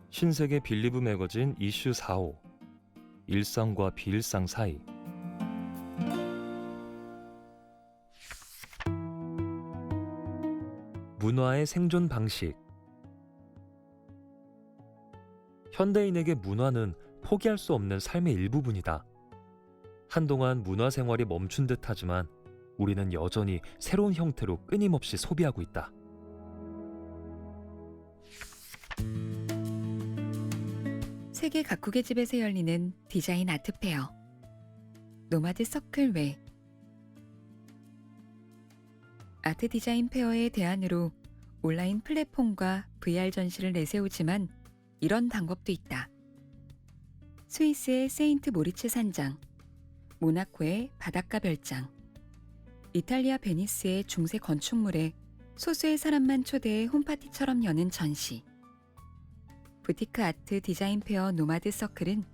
신세계 빌리브 매거진 이슈 4호 일상과 비일상 사이. 문화의 생존 방식. 현대인에게 문화는 포기할 수 없는 삶의 일부분이다. 한동안 문화 생활이 멈춘 듯하지만 우리는 여전히 새로운 형태로 끊임없이 소비하고 있다. 세계 각국의 집에서 열리는 디자인 아트 페어, 노마드 서클 외. 아트 디자인 페어의 대안으로 온라인 플랫폼과 VR 전시를 내세우지만 이런 방법도 있다. 스위스의 세인트 모리츠 산장, 모나코의 바닷가 별장, 이탈리아 베니스의 중세 건축물에 소수의 사람만 초대해 홈파티처럼 여는 전시. 부티크 아트 디자인 페어 노마드 서클은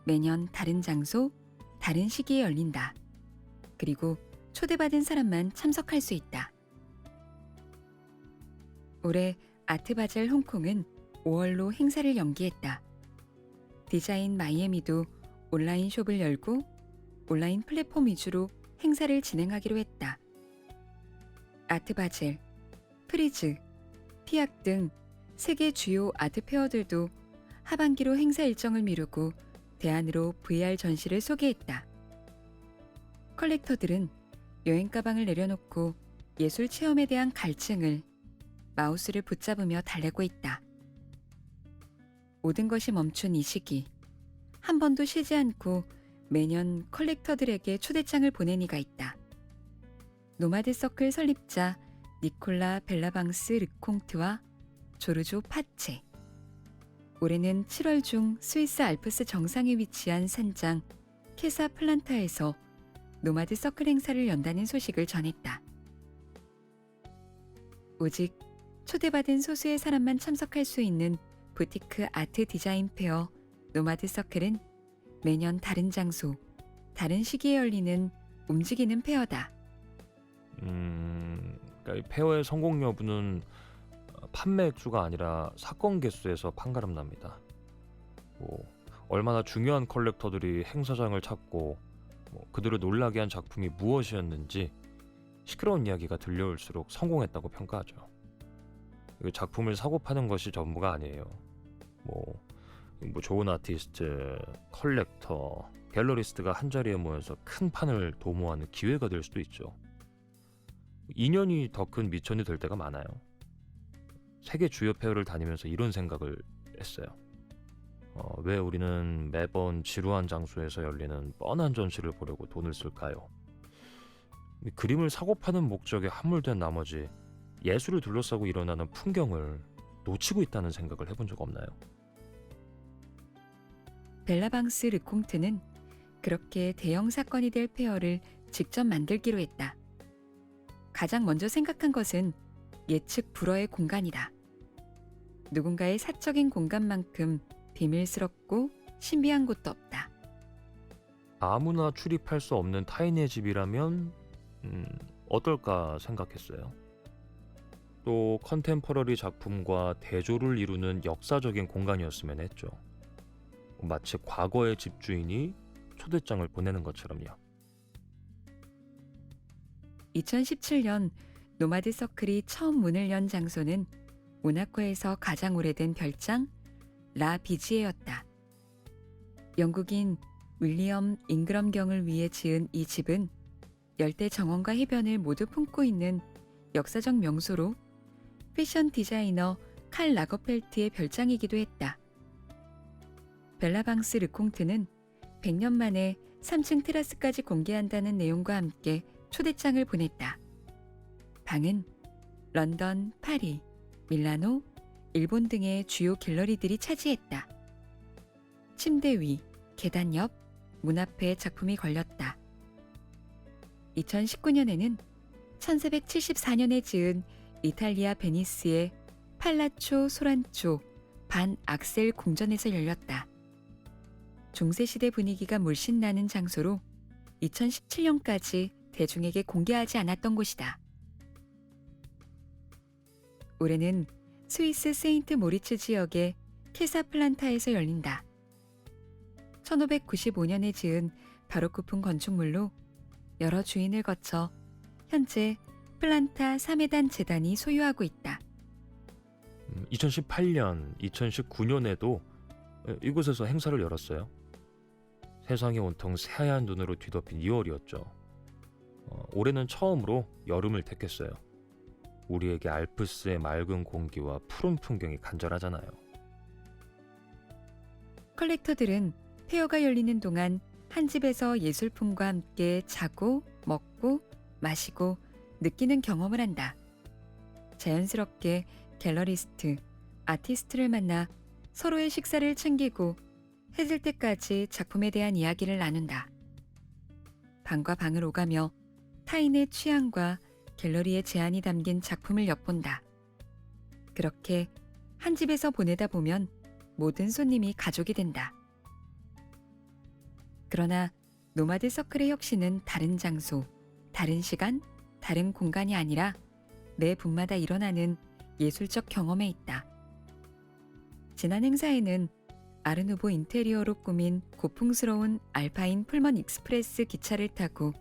매년 다른 장소, 다른 시기에 열린다. 그리고 초대받은 사람만 참석할 수 있다. 올해 아트바젤 홍콩은 5월로 행사를 연기했다. 디자인 마이애미도 온라인 숍을 열고 온라인 플랫폼 위주로 행사를 진행하기로 했다. 아트바젤, 프리즈, 피악 등 세계 주요 아트 페어들도 하반기로 행사 일정을 미루고 대안으로 VR 전시를 소개했다. 컬렉터들은 여행 가방을 내려놓고 예술 체험에 대한 갈증을 마우스를 붙잡으며 달래고 있다. 모든 것이 멈춘 이 시기, 한 번도 쉬지 않고 매년 컬렉터들에게 초대장을 보낸 이가 있다. 노마드 서클 설립자 니콜라 벨라방스 르콩트와 조르조 파체. 올해는 7월 중 스위스 알프스 정상에 위치한 산장 케사 플란타에서 노마드 서클 행사를 연다는 소식을 전했다. 오직 초대받은 소수의 사람만 참석할 수 있는 부티크 아트 디자인 페어 노마드 서클은 매년 다른 장소, 다른 시기에 열리는 움직이는 페어다. 그러니까 이 페어의 성공 여부는 판매 액수가 아니라 사건 개수에서 판가름 납니다. 얼마나 중요한 컬렉터들이 행사장을 찾고 그들을 놀라게 한 작품이 무엇이었는지 시끄러운 이야기가 들려올수록 성공했다고 평가하죠. 작품을 사고 파는 것이 전부가 아니에요. 좋은 아티스트, 컬렉터, 갤러리스트가 한자리에 모여서 큰 판을 도모하는 기회가 될 수도 있죠. 인연이 더 큰 미천이 될 때가 많아요. 세계 주요 페어를 다니면서 이런 생각을 했어요. 왜 우리는 매번 지루한 장소에서 열리는 뻔한 전시를 보려고 돈을 쓸까요? 그림을 사고 파는 목적에 함몰된 나머지 예술을 둘러싸고 일어나는 풍경을 놓치고 있다는 생각을 해본 적 없나요? 벨라방스 르콩트는 그렇게 대형 사건이 될 페어를 직접 만들기로 했다. 가장 먼저 생각한 것은 예측 불허의 공간이다. 누군가의 사적인 공간만큼 비밀스럽고 신비한 곳도 없다. 아무나 출입할 수 없는 타인의 집이라면 어떨까 생각했어요. 또 컨템퍼러리 작품과 대조를 이루는 역사적인 공간이었으면 했죠. 마치 과거의 집주인이 초대장을 보내는 것처럼요. 2017년 노마드 서클이 처음 문을 연 장소는 모나코에서 가장 오래된 별장 라 비지에였다. 영국인 윌리엄 잉그럼 경을 위해 지은 이 집은 열대 정원과 해변을 모두 품고 있는 역사적 명소로 패션 디자이너 칼 라거펠트의 별장이기도 했다. 벨라방스 르콩트는 100년 만에 3층 테라스까지 공개한다는 내용과 함께 초대장을 보냈다. 방은 런던, 파리, 밀라노, 일본 등의 주요 갤러리들이 차지했다. 침대 위, 계단 옆, 문 앞에 작품이 걸렸다. 2019년에는 1474년에 지은 이탈리아 베니스의 팔라초 소란초 반 악셀 궁전에서 열렸다. 중세시대 분위기가 물씬 나는 장소로 2017년까지 대중에게 공개하지 않았던 곳이다. 올해는 스위스 세인트 모리츠 지역의 케사플란타에서 열린다. 1595년에 지은 바로크풍 건축물로 여러 주인을 거쳐 현재 플란타 3회단 재단이 소유하고 있다. 2018년, 2019년에도 이곳에서 행사를 열었어요. 세상이 온통 새하얀 눈으로 뒤덮인 2월이었죠. 올해는 처음으로 여름을 택했어요. 우리에게 알프스의 맑은 공기와 푸른 풍경이 간절하잖아요. 컬렉터들은 페어가 열리는 동안 한 집에서 예술품과 함께 자고, 먹고, 마시고, 느끼는 경험을 한다. 자연스럽게 갤러리스트, 아티스트를 만나 서로의 식사를 챙기고 해질 때까지 작품에 대한 이야기를 나눈다. 방과 방을 오가며 타인의 취향과 갤러리의 제안이 담긴 작품을 엿본다. 그렇게 한 집에서 보내다 보면 모든 손님이 가족이 된다. 그러나 노마드 서클의 혁신은 다른 장소, 다른 시간, 다른 공간이 아니라 매 분마다 일어나는 예술적 경험에 있다. 지난 행사에는 아르누보 인테리어로 꾸민 고풍스러운 알파인 풀먼 익스프레스 기차를 타고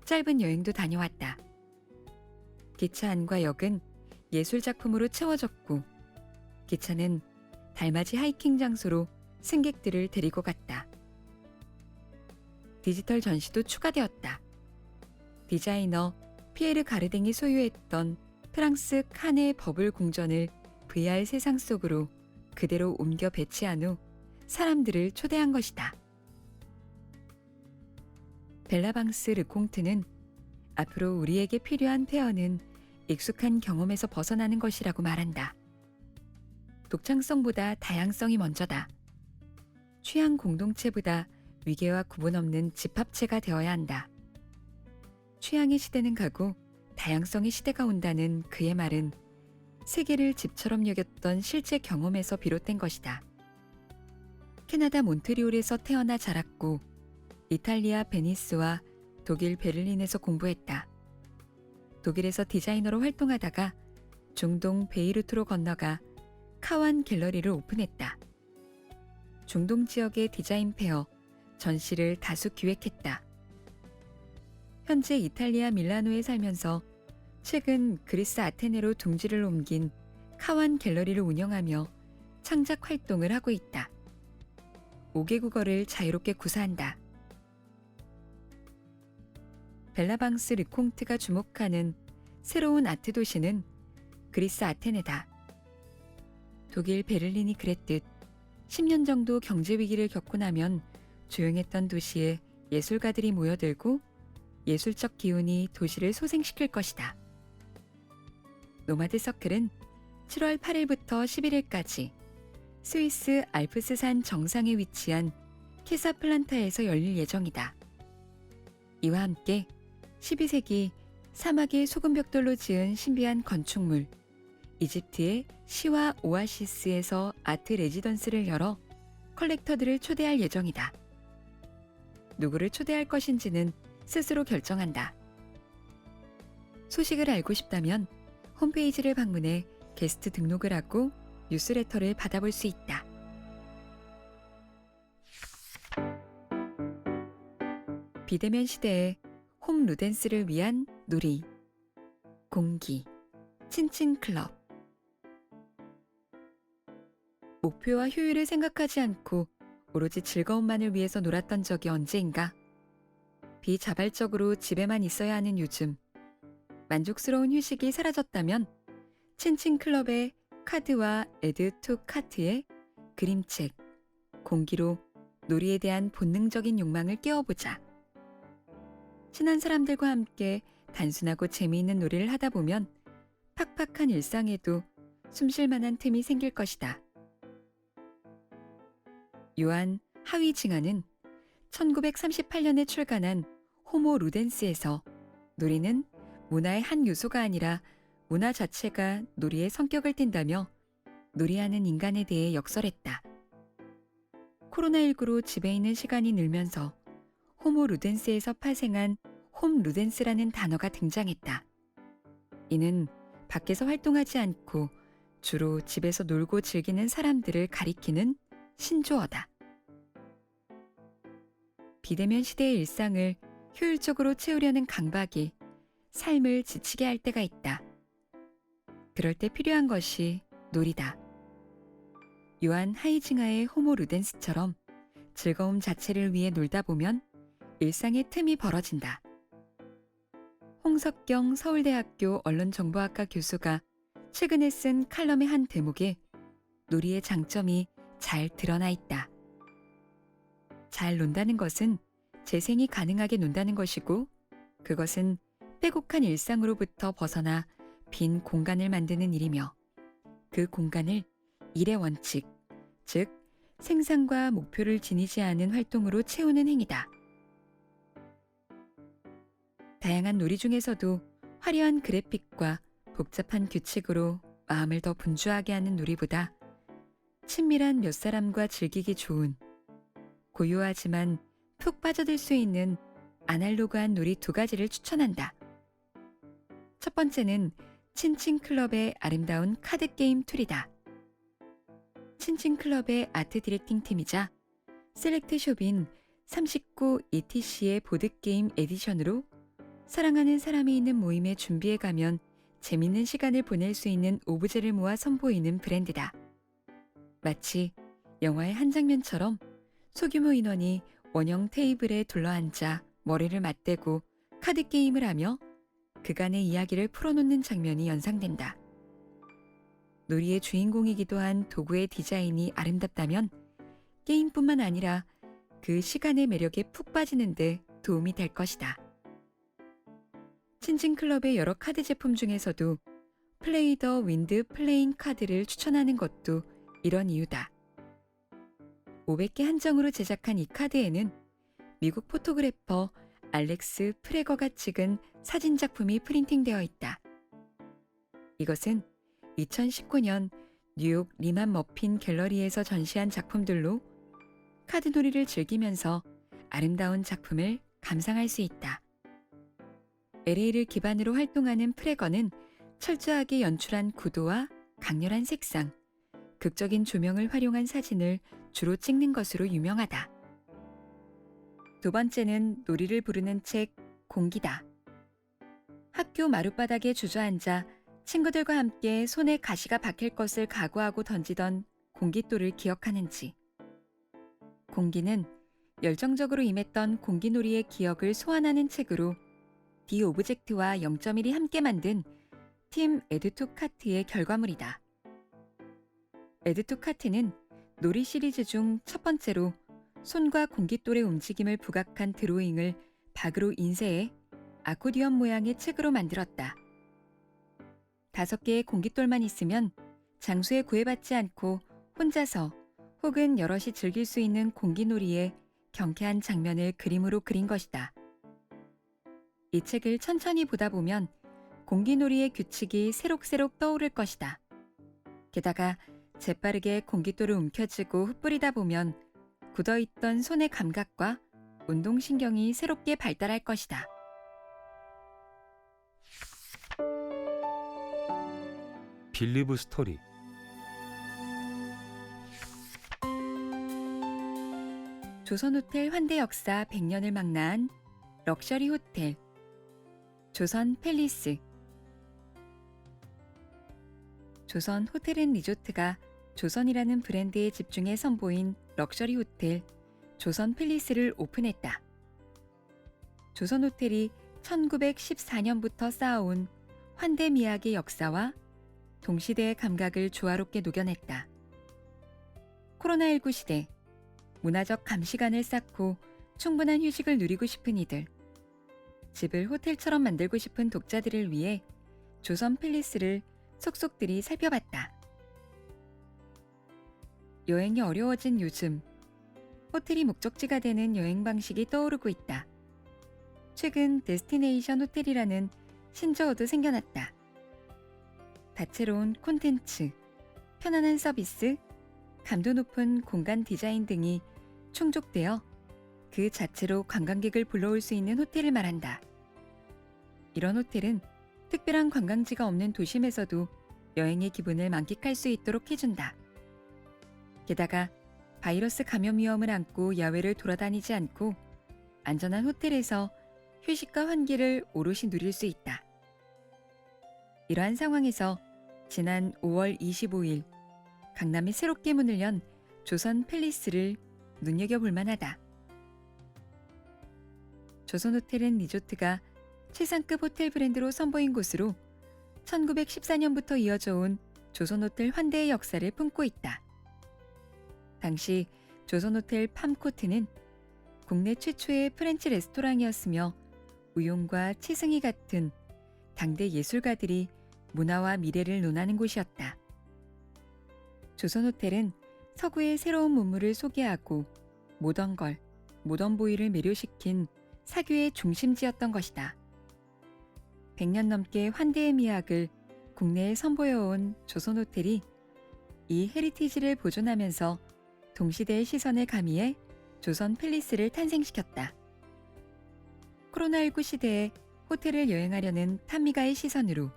짧은 여행도 다녀왔다. 기차 안과 역은 예술 작품으로 채워졌고 기차는 달맞이 하이킹 장소로 승객들을 데리고 갔다. 디지털 전시도 추가되었다. 디자이너 피에르 가르댕이 소유했던 프랑스 칸의 버블 궁전을 VR 세상 속으로 그대로 옮겨 배치한 후 사람들을 초대한 것이다. 벨라방스 르콩트는 앞으로 우리에게 필요한 페어는 익숙한 경험에서 벗어나는 것이라고 말한다. 독창성보다 다양성이 먼저다. 취향 공동체보다 위계와 구분 없는 집합체가 되어야 한다. 취향의 시대는 가고 다양성의 시대가 온다는 그의 말은 세계를 집처럼 여겼던 실제 경험에서 비롯된 것이다. 캐나다 몬트리올에서 태어나 자랐고 이탈리아 베니스와 독일 베를린에서 공부했다. 독일에서 디자이너로 활동하다가 중동 베이루트로 건너가 카완 갤러리를 오픈했다. 중동 지역의 디자인 페어, 전시를 다수 기획했다. 현재 이탈리아 밀라노에 살면서 최근 그리스 아테네로 둥지를 옮긴 카완 갤러리를 운영하며 창작 활동을 하고 있다. 5개 국어를 자유롭게 구사한다. 벨라방스 르콩트가 주목하는 새로운 아트 도시는 그리스 아테네다. 독일 베를린이 그랬듯 10년 정도 경제 위기를 겪고 나면 조용했던 도시에 예술가들이 모여들고 예술적 기운이 도시를 소생시킬 것이다. 노마드 서클은 7월 8일부터 11일까지 스위스 알프스산 정상에 위치한 케사플란타에서 열릴 예정이다. 이와 함께 12세기 사막의 소금벽돌로 지은 신비한 건축물, 이집트의 시와 오아시스에서 아트 레지던스를 열어 컬렉터들을 초대할 예정이다. 누구를 초대할 것인지는 스스로 결정한다. 소식을 알고 싶다면 홈페이지를 방문해 게스트 등록을 하고 뉴스레터를 받아볼 수 있다. 비대면 시대에 홈 루덴스를 위한 놀이, 공기, 친친클럽. 목표와 효율을 생각하지 않고 오로지 즐거움만을 위해서 놀았던 적이 언제인가? 비자발적으로 집에만 있어야 하는 요즘, 만족스러운 휴식이 사라졌다면 친친클럽의 카드와 에드 투 카트의 그림책, 공기로 놀이에 대한 본능적인 욕망을 깨워보자. 친한 사람들과 함께 단순하고 재미있는 놀이를 하다 보면 팍팍한 일상에도 숨쉴 만한 틈이 생길 것이다. 요한 하위징하는 1938년에 출간한 호모 루덴스에서 놀이는 문화의 한 요소가 아니라 문화 자체가 놀이의 성격을 띈다며 놀이하는 인간에 대해 역설했다. 코로나19로 집에 있는 시간이 늘면서 호모 루덴스에서 파생한 홈 루덴스라는 단어가 등장했다. 이는 밖에서 활동하지 않고 주로 집에서 놀고 즐기는 사람들을 가리키는 신조어다. 비대면 시대의 일상을 효율적으로 채우려는 강박이 삶을 지치게 할 때가 있다. 그럴 때 필요한 것이 놀이다. 요한 하이징하의 호모 루덴스처럼 즐거움 자체를 위해 놀다 보면 일상의 틈이 벌어진다. 홍석경 서울대학교 언론정보학과 교수가 최근에 쓴 칼럼의 한 대목에 놀이의 장점이 잘 드러나 있다. 잘 논다는 것은 재생이 가능하게 논다는 것이고, 그것은 빼곡한 일상으로부터 벗어나 빈 공간을 만드는 일이며, 그 공간을 일의 원칙, 즉 생산과 목표를 지니지 않은 활동으로 채우는 행위다. 다양한 놀이 중에서도 화려한 그래픽과 복잡한 규칙으로 마음을 더 분주하게 하는 놀이보다 친밀한 몇 사람과 즐기기 좋은, 고요하지만 푹 빠져들 수 있는 아날로그한 놀이 두 가지를 추천한다. 첫 번째는 친친클럽의 아름다운 카드게임 툴이다. 친친클럽의 아트 디렉팅 팀이자 셀렉트숍인 39 ETC의 보드게임 에디션으로 사랑하는 사람이 있는 모임에 준비해가면 재밌는 시간을 보낼 수 있는 오브제를 모아 선보이는 브랜드다. 마치 영화의 한 장면처럼 소규모 인원이 원형 테이블에 둘러앉아 머리를 맞대고 카드게임을 하며 그간의 이야기를 풀어놓는 장면이 연상된다. 놀이의 주인공이기도 한 도구의 디자인이 아름답다면 게임뿐만 아니라 그 시간의 매력에 푹 빠지는 데 도움이 될 것이다. 친친클럽의 여러 카드 제품 중에서도 플레이 더 윈드 플레잉 카드를 추천하는 것도 이런 이유다. 500개 한정으로 제작한 이 카드에는 미국 포토그래퍼 알렉스 프레거가 찍은 사진 작품이 프린팅되어 있다. 이것은 2019년 뉴욕 리만 머핀 갤러리에서 전시한 작품들로 카드놀이를 즐기면서 아름다운 작품을 감상할 수 있다. LA를 기반으로 활동하는 프레거는 철저하게 연출한 구도와 강렬한 색상, 극적인 조명을 활용한 사진을 주로 찍는 것으로 유명하다. 두 번째는 놀이를 부르는 책 공기다. 학교 마룻바닥에 주저앉아 친구들과 함께 손에 가시가 박힐 것을 각오하고 던지던 공깃돌을 기억하는지. 공기는 열정적으로 임했던 공기놀이의 기억을 소환하는 책으로 디 오브젝트와 0.1이 함께 만든 팀 에드투카트의 결과물이다. 에드투카트는 놀이 시리즈 중 첫 번째로 손과 공깃돌의 움직임을 부각한 드로잉을 박으로 인쇄해 아코디언 모양의 책으로 만들었다. 5개의 공깃돌만 있으면 장소에 구애받지 않고 혼자서 혹은 여럿이 즐길 수 있는 공기놀이의 경쾌한 장면을 그림으로 그린 것이다. 이 책을 천천히 보다 보면 공기놀이의 규칙이 새록새록 떠오를 것이다. 게다가 재빠르게 공깃돌을 움켜쥐고 흩뿌리다 보면 굳어있던 손의 감각과 운동신경이 새롭게 발달할 것이다. 빌리브 스토리. 조선호텔 환대 역사 100년을 망라한 럭셔리 호텔 조선 팰리스. 조선 호텔앤리조트가 조선이라는 브랜드에 집중해 선보인 럭셔리 호텔 조선 팰리스를 오픈했다. 조선 호텔이 1914년부터 쌓아온 환대 미학의 역사와 동시대의 감각을 조화롭게 녹여냈다. 코로나19 시대, 문화적 감시관을 쌓고 충분한 휴식을 누리고 싶은 이들, 집을 호텔처럼 만들고 싶은 독자들을 위해 조선 팰리스를 속속들이 살펴봤다. 여행이 어려워진 요즘, 호텔이 목적지가 되는 여행 방식이 떠오르고 있다. 최근 데스티네이션 호텔이라는 신조어도 생겨났다. 다채로운 콘텐츠, 편안한 서비스, 감도 높은 공간 디자인 등이 충족되어 그 자체로 관광객을 불러올 수 있는 호텔을 말한다. 이런 호텔은 특별한 관광지가 없는 도심에서도 여행의 기분을 만끽할 수 있도록 해준다. 게다가 바이러스 감염 위험을 안고 야외를 돌아다니지 않고 안전한 호텔에서 휴식과 환기를 오롯이 누릴 수 있다. 이러한 상황에서 지난 5월 25일 강남에 새롭게 문을 연 조선 팰리스를 눈여겨볼 만하다. 조선 호텔 앤 리조트가 최상급 호텔 브랜드로 선보인 곳으로 1914년부터 이어져 온 조선 호텔 환대의 역사를 품고 있다. 당시 조선 호텔 팜코트는 국내 최초의 프렌치 레스토랑이었으며 우용과 치승이 같은 당대 예술가들이 문화와 미래를 논하는 곳이었다. 조선 호텔은 서구의 새로운 문물을 소개하고 모던걸, 모던보이를 매료시킨 사교의 중심지였던 것이다. 100년 넘게 환대의 미학을 국내에 선보여온 조선 호텔이 이 헤리티지를 보존하면서 동시대의 시선을 가미해 조선 팰리스를 탄생시켰다. 코로나19 시대에 호텔을 여행하려는 탐미가의 시선으로,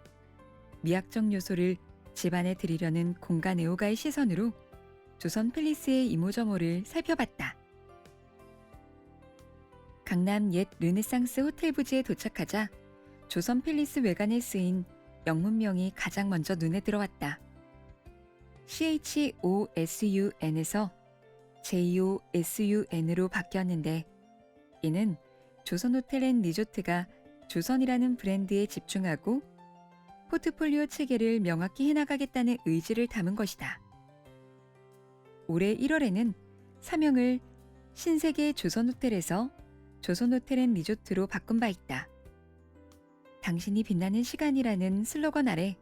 미학적 요소를 집안에 들이려는 공간 애호가의 시선으로 조선 팰리스의 이모저모를 살펴봤다. 강남 옛 르네상스 호텔 부지에 도착하자 조선 팰리스 외관에 쓰인 영문명이 가장 먼저 눈에 들어왔다. CHOSUN에서 JOSUN으로 바뀌었는데, 이는 조선 호텔 앤 리조트가 조선이라는 브랜드에 집중하고 포트폴리오 체계를 명확히 해나가겠다는 의지를 담은 것이다. 올해 1월에는 사명을 신세계 조선호텔에서 조선호텔 앤 리조트로 바꾼 바 있다. 당신이 빛나는 시간이라는 슬로건 아래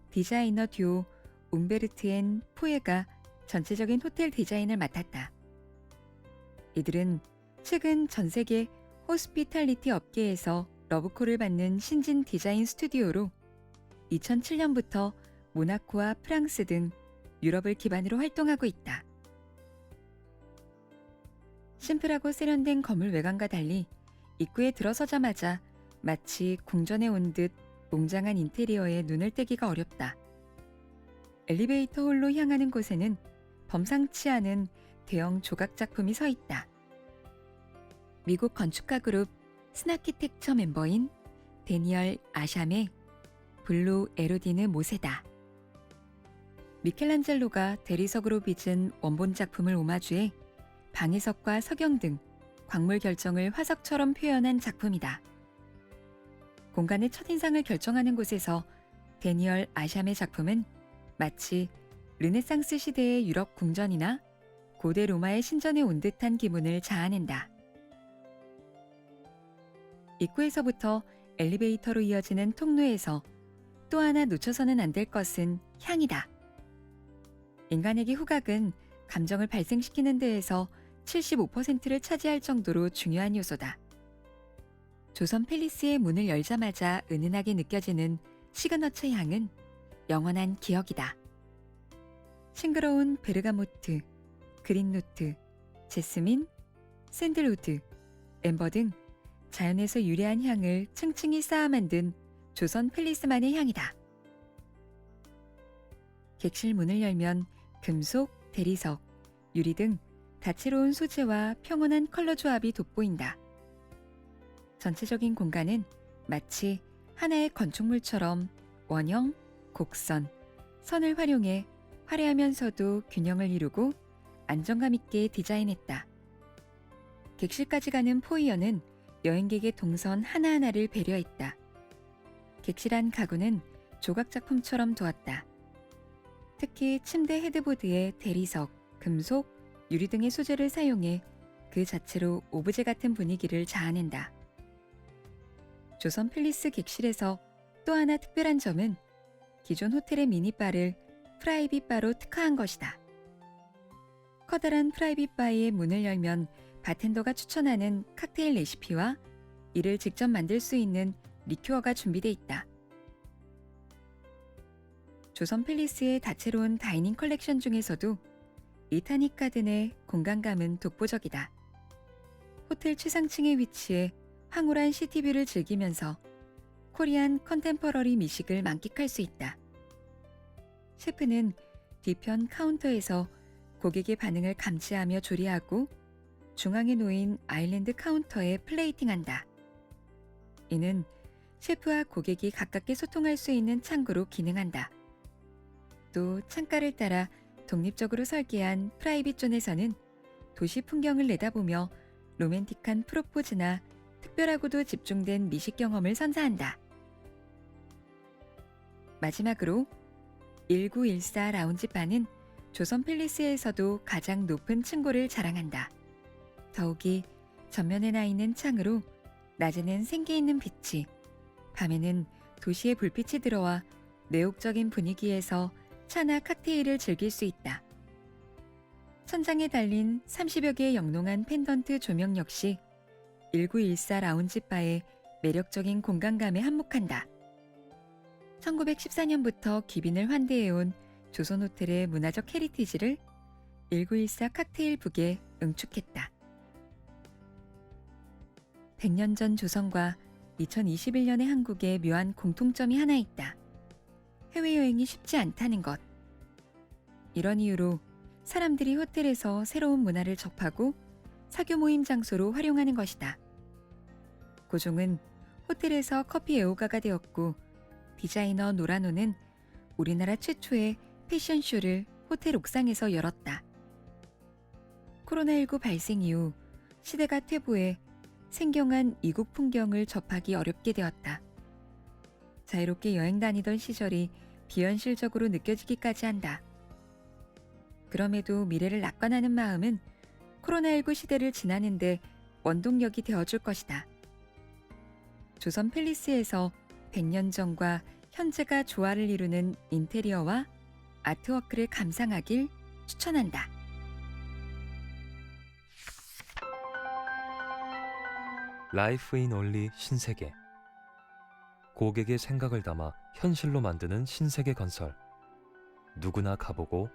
디자이너 듀오 움베르트 앤 포에가 전체적인 호텔 디자인을 맡았다. 이들은 최근 전 세계 호스피탈리티 업계에서 러브콜을 받는 신진 디자인 스튜디오로 2007년부터 모나코와 프랑스 등 유럽을 기반으로 활동하고 있다. 심플하고 세련된 건물 외관과 달리 입구에 들어서자마자 마치 궁전에 온 듯 웅장한 인테리어에 눈을 떼기가 어렵다. 엘리베이터 홀로 향하는 곳에는 범상치 않은 대형 조각 작품이 서 있다. 미국 건축가 그룹 스나키텍처 멤버인 데니얼 아샴의 블루 에로디느 모세다. 미켈란젤로가 대리석으로 빚은 원본 작품을 오마주해 방해석과 석영 등 광물 결정을 화석처럼 표현한 작품이다. 공간의 첫인상을 결정하는 곳에서 데니얼 아샴의 작품은 마치 르네상스 시대의 유럽 궁전이나 고대 로마의 신전에 온 듯한 기분을 자아낸다. 입구에서부터 엘리베이터로 이어지는 통로에서 또 하나 놓쳐서는 안 될 것은 향이다. 인간에게 후각은 감정을 발생시키는 데에서 75%를 차지할 정도로 중요한 요소다. 조선 팰리스의 문을 열자마자 은은하게 느껴지는 시그너처 향은 영원한 기억이다. 싱그러운 베르가모트, 그린노트, 제스민, 샌들우드, 엠버 등 자연에서 유래한 향을 층층이 쌓아 만든 조선 팰리스만의 향이다. 객실 문을 열면 금속, 대리석, 유리 등 다채로운 소재와 평온한 컬러 조합이 돋보인다. 전체적인 공간은 마치 하나의 건축물처럼 원형, 곡선, 선을 활용해 화려하면서도 균형을 이루고 안정감 있게 디자인했다. 객실까지 가는 포이어는 여행객의 동선 하나하나를 배려했다. 객실 안 가구는 조각 작품처럼 두었다. 특히 침대 헤드보드에 대리석, 금속, 유리 등의 소재를 사용해 그 자체로 오브제 같은 분위기를 자아낸다. 조선 팰리스 객실에서 또 하나 특별한 점은 기존 호텔의 미니바를 프라이빗 바로 특화한 것이다. 커다란 프라이빗 바의 문을 열면 바텐더가 추천하는 칵테일 레시피와 이를 직접 만들 수 있는 리큐어가 준비돼 있다. 조선 팰리스의 다채로운 다이닝 컬렉션 중에서도 이타닉 가든의 공간감은 독보적이다. 호텔 최상층에 위치해 황홀한 시티뷰를 즐기면서 코리안 컨템퍼러리 미식을 만끽할 수 있다. 셰프는 뒤편 카운터에서 고객의 반응을 감지하며 조리하고 중앙에 놓인 아일랜드 카운터에 플레이팅한다. 이는 셰프와 고객이 가깝게 소통할 수 있는 창구로 기능한다. 또 창가를 따라 독립적으로 설계한 프라이빗 존에서는 도시 풍경을 내다보며 로맨틱한 프로포즈나 특별하고도 집중된 미식 경험을 선사한다. 마지막으로 1914 라운지바는 조선 팰리스에서도 가장 높은 층고를 자랑한다. 더욱이 전면에 나 있는 창으로 낮에는 생기 있는 빛이, 밤에는 도시의 불빛이 들어와 매혹적인 분위기에서 차나 칵테일을 즐길 수 있다. 천장에 달린 30여 개의 영롱한 펜던트 조명 역시 1914 라운지바의 매력적인 공간감에 한몫한다. 1914년부터 귀빈을 환대해온 조선호텔의 문화적 헤리티지를 1914 칵테일북에 응축했다. 100년 전 조선과 2021년의 한국의 묘한 공통점이 하나 있다. 해외여행이 쉽지 않다는 것. 이런 이유로 사람들이 호텔에서 새로운 문화를 접하고 사교 모임 장소로 활용하는 것이다. 고종은 호텔에서 커피 애호가가 되었고 디자이너 노라노는 우리나라 최초의 패션쇼를 호텔 옥상에서 열었다. 코로나19 발생 이후 시대가 퇴보해 생경한 이국 풍경을 접하기 어렵게 되었다. 자유롭게 여행 다니던 시절이 비현실적으로 느껴지기까지 한다. 그럼에도 미래를 낙관하는 마음은 코로나19 시대를 지나는데 원동력이 되어줄 것이다. 조선 팰리스에서 100년 전과 현재가 조화를 이루는 인테리어와 아트워크를 감상하길 추천한다. 라이프 인 올리 신세계. 고객의 생각을 담아 현실로 만드는 신세계 건설. 누구나 가보고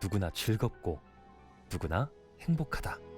누구나 즐겁고 누구나 행복하다.